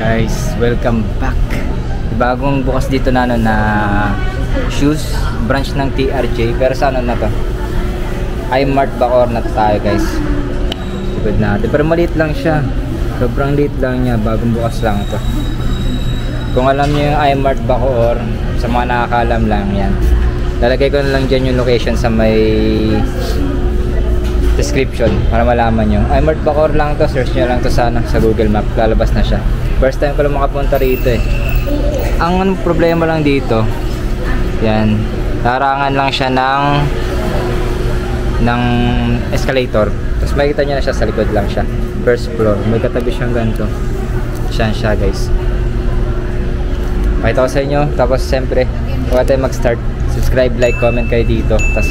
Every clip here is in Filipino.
Guys, welcome back. Bagong bukas dito na na shoes branch ng TRJ, pero sa ano na to, iMart Bacoor na to tayo guys. Good natin, pero maliit lang siya, sobrang liit lang niya, bagong bukas lang to. Kung alam niyo yung iMart Bacoor, sa mga nakakaalam lang yan, lalagay ko na lang dyan yung location sa may description para malaman nyo. iMart Bacoor lang to, search nyo lang to sana sa Google Map, lalabas na siya. First time ko lang makapunta rito eh. Ang problema lang dito, yan, larangan lang siya ng escalator. Tapos makikita nyo na siya sa likod lang siya, first floor, may katabi siyang ganito. Siya guys, pakita ko sa inyo. Tapos siyempre bago tayo mag start, subscribe, like, comment kayo dito, tapos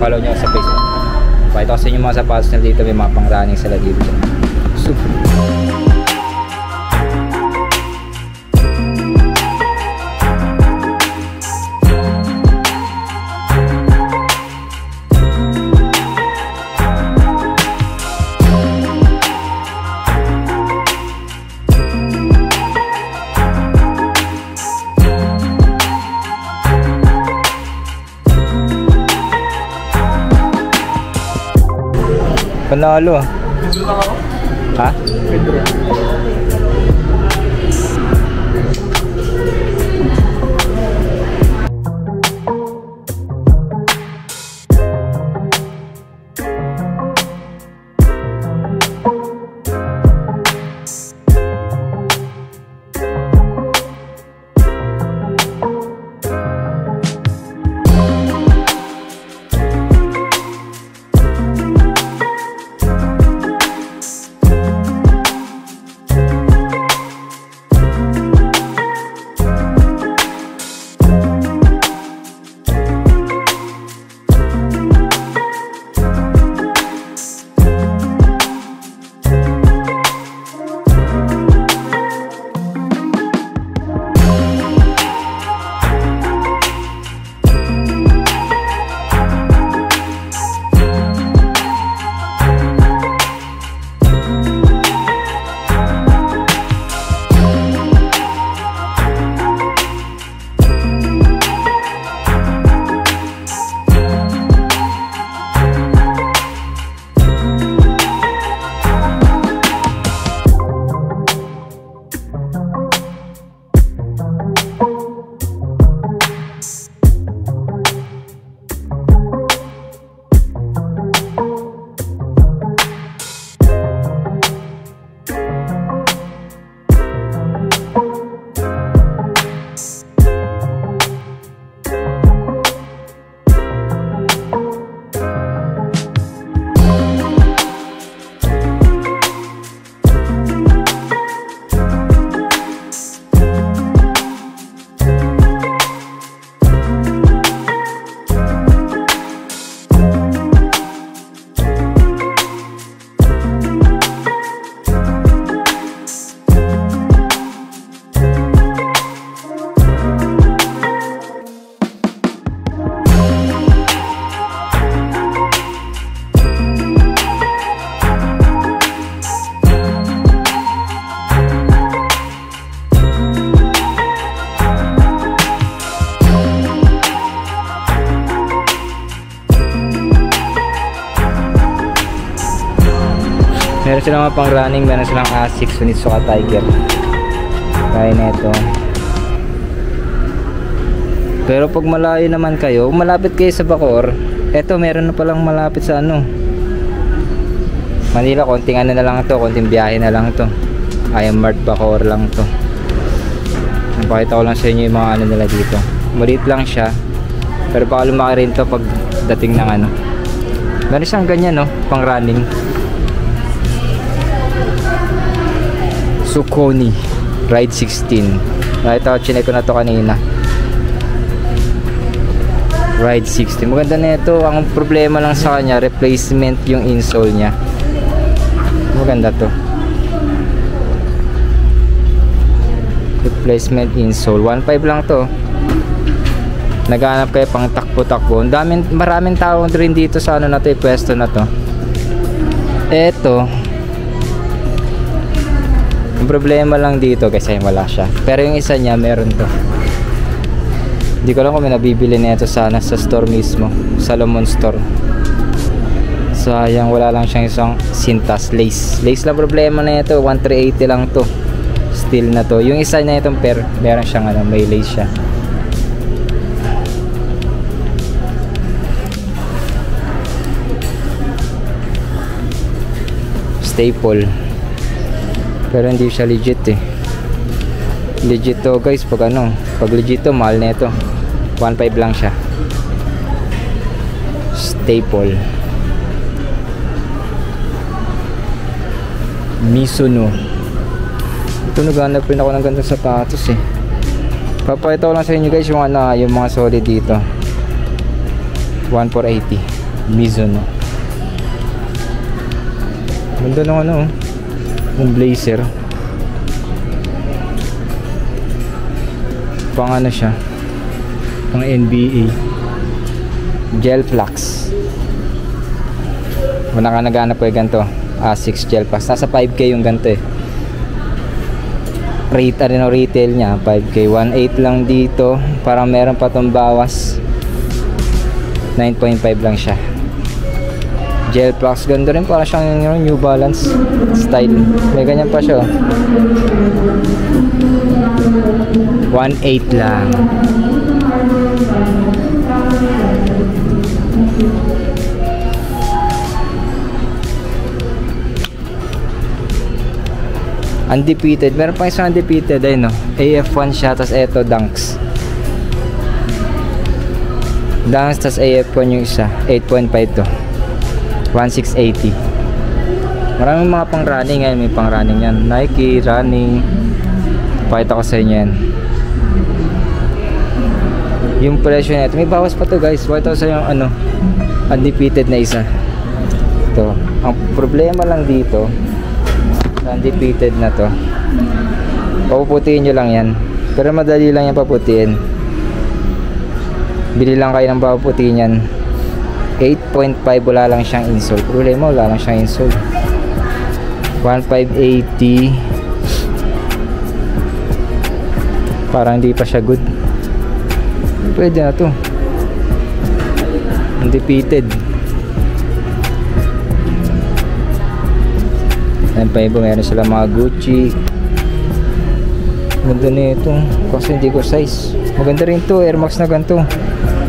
follow nyo sa Facebook. Pakita ko sa inyo mga sapatos na dito, may mga pang running sila dito. Super. Panalo. Ha? Meron silang mga pang running, meron silang Asics, Onitsuka Tiger. Kaya na ito. Pero pag malayo naman kayo, malapit kayo sa Bacoor, eto meron na palang malapit sa ano, Manila. Konting ano na lang to, konting biyahe na lang to. iMart Bacoor lang to. Napakita ko lang sa inyo yung mga ano nila dito. Maliit lang siya, pero baka lumaki rin to pag dating ng ano. Meron siyang ganyan no, pang running. Saucony Ride 16. Nakita ko, chinek ko na to kanina. Ride 16, maganda na ito. Ang problema lang sa kanya, replacement yung insole nya. Maganda to, replacement insole. 1.5 lang to. Naghanap kayo pang takbo-takbo. Maraming tao rin dito sa ano na to, pwesto na to. Eto, Ang problema lang dito kasi wala siya. Pero yung isa niya meron to. Hindi ko alam kung may nabibili na ito sana sa store mismo, Salomon store. Sayang wala lang siyang isang sintas lace. Lace lang problema na ito, 1380 lang to. Steel na to. Yung isa na itong pair, meron siyang ano, may lace siya. Staple. Pero hindi siya legit eh. Legit to guys pag ano, pag legit to mahal na ito. 1.5 lang siya. Staple. Mizuno. Ito naghanap rin ako ng gandang sapatos eh. Papakita ko lang sa inyo guys yung ano, yung mga solid dito. 1480 Mizuno. Ganda ng ano, yung blazer. Pang ano siya, pang NBA. Gel Flax. Wala ka naghanap ko yung ganito. Asics Gel Flax. Nasa 5K yung ganito eh. Retail niya 5K. 1.8 lang dito. Parang meron pa tong bawas. 9.5 lang siya. Gel Flax, ganda rin, para siyang New Balance style. May ganyan pa siya. 1.8 lang. Undefeated, meron pa isang undefeated ay no. AF1 siya, tas eto Dunks. Dunks tas AF1 yung isa. 8.5 to. 1680. Maraming mga pang running yan, may pang running yan. Nike, running. Pakita ko sa inyo yan. Yung presyo nito, may bawas pa to guys. Pakita ko sa inyo yung ano, undefeated na isa. Ito. Ang problema lang dito, undefeated na to, papuputiin nyo lang yan. Pero madali lang yan paputiin. Bili lang kayo ng papuputiin yan. 8.5, wala lang siyang insole. Problema, wala lang siyang insole. 1580. Parang hindi pa siya good. Pwede na to. Undefeated. Ayan pa iba, meron sila mga Gucci. Ganda na ito. Kasi hindi ko size. Maganda rin to, Air Max na ganito.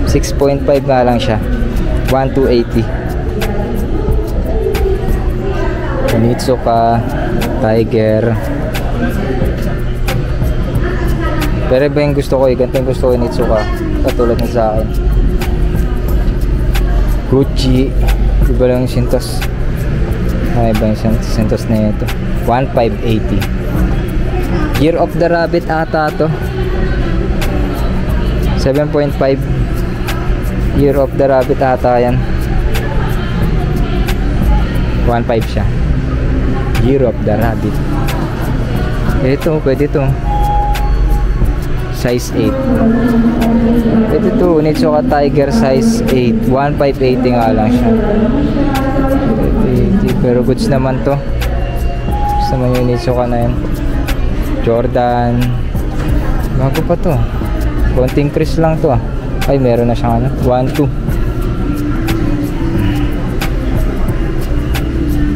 6.5 nga lang siya. 1280. Onitsuka, Tiger. Pero iba yung gusto ko eh. Ganito yung gusto ko yung Onitsuka. Katulad ng sa akin. Gucci. Iba lang yung Sintos. Ay, iba yung Sintos na ito. 1580. Year of the Rabbit ata to. 7.5. Year of the Rabbit ata yan. 1.5 siya. Year of the Rabbit. Ito, pwede to. Size 8. Pwede to. Onitsuka Tiger size 8. 1580 nga lang siya. 80. Pero goods naman to. Gusto naman yung Onitsuka na yan. Jordan. Bago pa to. Konting crease lang to ah. Ay, meron na siyang ano, 1.2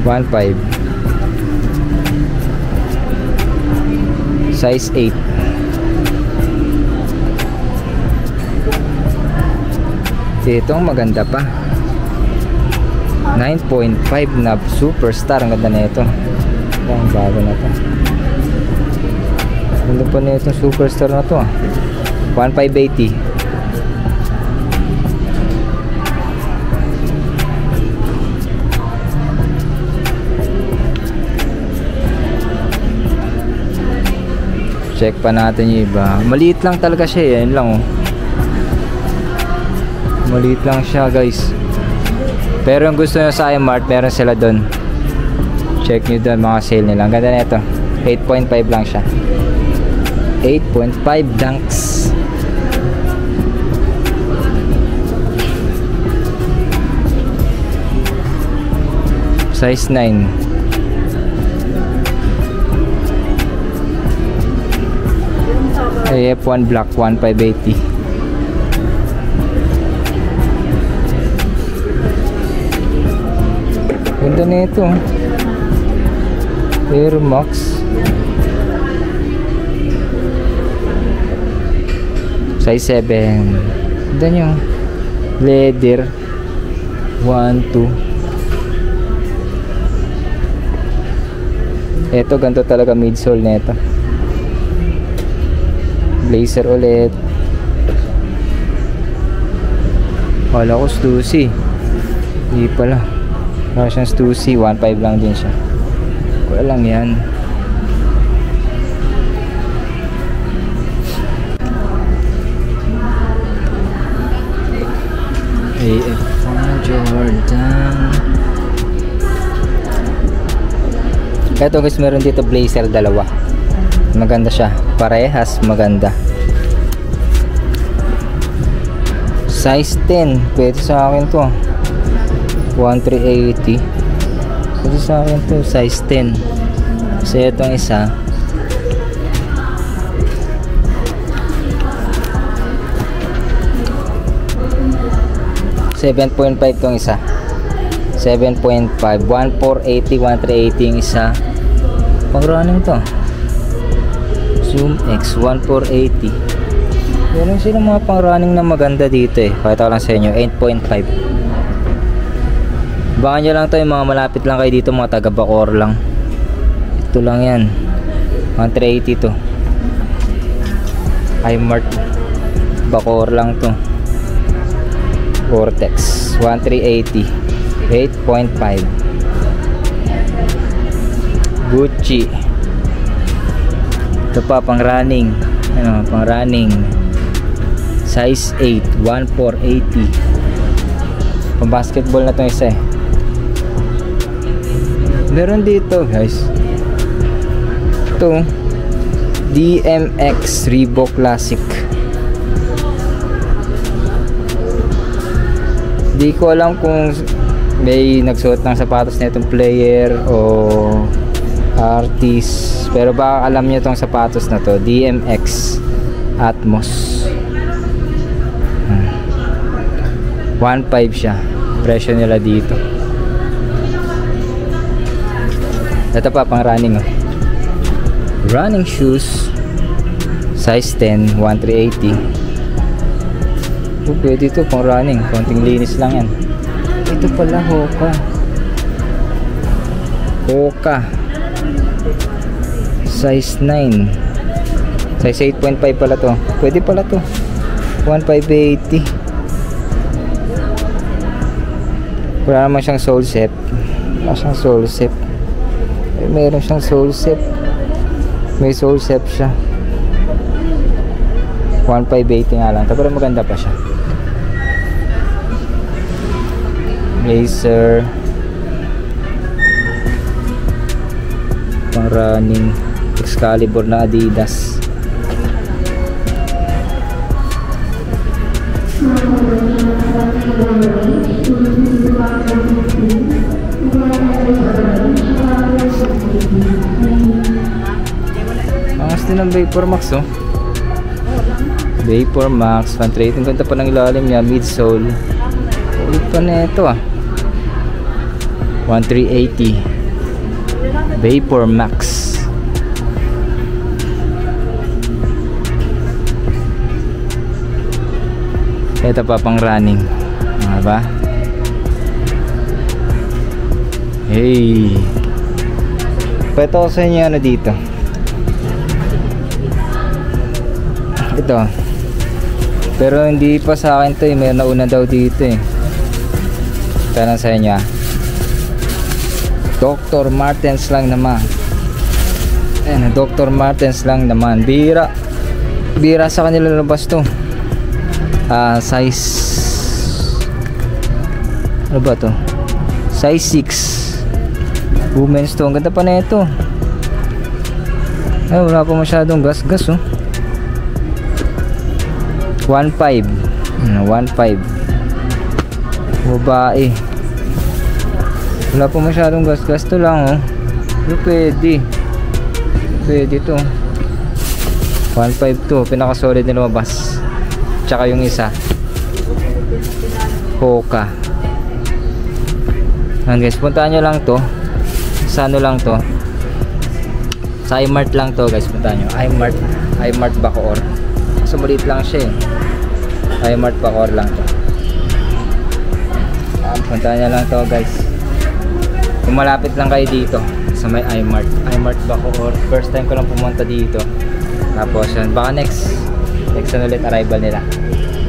1.5 size 8. Itong maganda pa, 9.5 na Superstar. Ang ganda na ito. Ang bago na to. Ganda pa na itong Superstar na to ah. 1580. Check pa natin yung iba. Maliit lang talaga siya eh. Yan lang oh. Maliit lang siya guys. Pero yung gusto nyo sa iMart, meron sila doon. Check nyo doon mga sale nila. Ang ganda na ito. 8.5 lang siya. 8.5 Dunks. Size 9. AF1 black 1580. Ganda na ito. Air Max. Size 7. Ganda nyo. Leather. 1, 2. Ito, ganito talaga midsole nito. Blazer ulit. Wala ko Stussy. Hindi pala. Wala siyang Stussy. 1.5 lang din siya. Wala lang yan. AF1 Jordan. Ito guys, meron dito blazer dalawa. Maganda siya. Parehas maganda. Size 10. Pwede sa akin to. 1380. Pwede sa akin to. Size 10. Kasi itong isa 7.5 tong isa. 7.5. 1480, 1380 yung isa. Pang running to. Zoom X 1480. Meron silang mga pang running na maganda dito eh. Pakita ko lang sa inyo. 8.5. Baka nyo lang to yung mga malapit lang kayo dito, mga taga Bacoor lang. Ito lang yan. 1380 to. iMart Bacoor lang to. Vortex 1380. 8.5. Gucci. Ito pa pang running. Ano, pang running. Size 8, 1480. Pang basketball na 'tong isa eh. Meron dito, guys. Ito DMX Reebok Classic. Di ko alam kung may nagsuot ng sapatos na itong player o artist, pero baka alam niyo itong sapatos na to. DMX Atmos. 1.5 siya presyo nila dito. Ito pa pang running oh. Running shoes size 10, 1380. Pwede ito pang running, konting linis lang yan. Ito pala Hoka. Hoka size 9. Size 8.5 pala to. Pwede pala to. 1580. Wala naman siyang sole set. Wala siyang sole set. Meron siyang sole set. May sole set siya. 1580 nga lang. Pero maganda pa siya. Blazer pang running. Excalibur na Adidas. Angas din ang Vapor Max oh. Vapor Max 1.8. Ang ganda pa ng ilalim niya. Midsole. Ulit pa na ito ah. 1380 Vapor Max. Ito pa pang running. Ano ba? Hey, pwede ko sa inyo ano dito. Ito, pero hindi pa sa akin to eh. May nauna daw dito eh. Tanong sa inyo ah. Dr. Martens lang naman. Ayan, Dr. Martens lang naman. Bira sa kanila labas to. Size ano ba to? Size 6. Women's to. Ang ganda pa na ito. Ay, wala pa masyadong gas oh. 1.5. 1.5. Babae. Wala pa masyadong gas to lang oh. Pero pwede to. 152, pinaka solid na lumabas. Tsaka yung isa Hoka. Ayan guys, puntaan nyo lang to sa ano lang to, sa iMart lang to guys. Puntaan nyo iMart Bacoor. So maliit lang siya iMart Bacoor lang to. Puntaan nyo lang to guys. Kung malapit lang kayo dito sa may iMart Bacoor. First time ko lang pumunta dito. Tapos yun, baka next ano ulit arrival nila,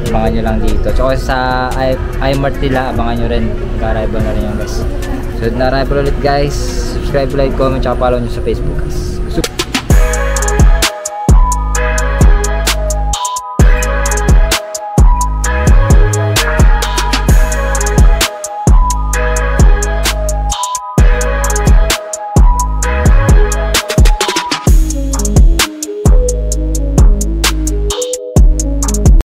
abangan nyo lang dito. Tsaka sa iMart nila, abangan nyo rin, mag-arrival na rin yun guys. So na arrival ulit guys. Subscribe, like, comment, tsaka follow nyo sa Facebook guys.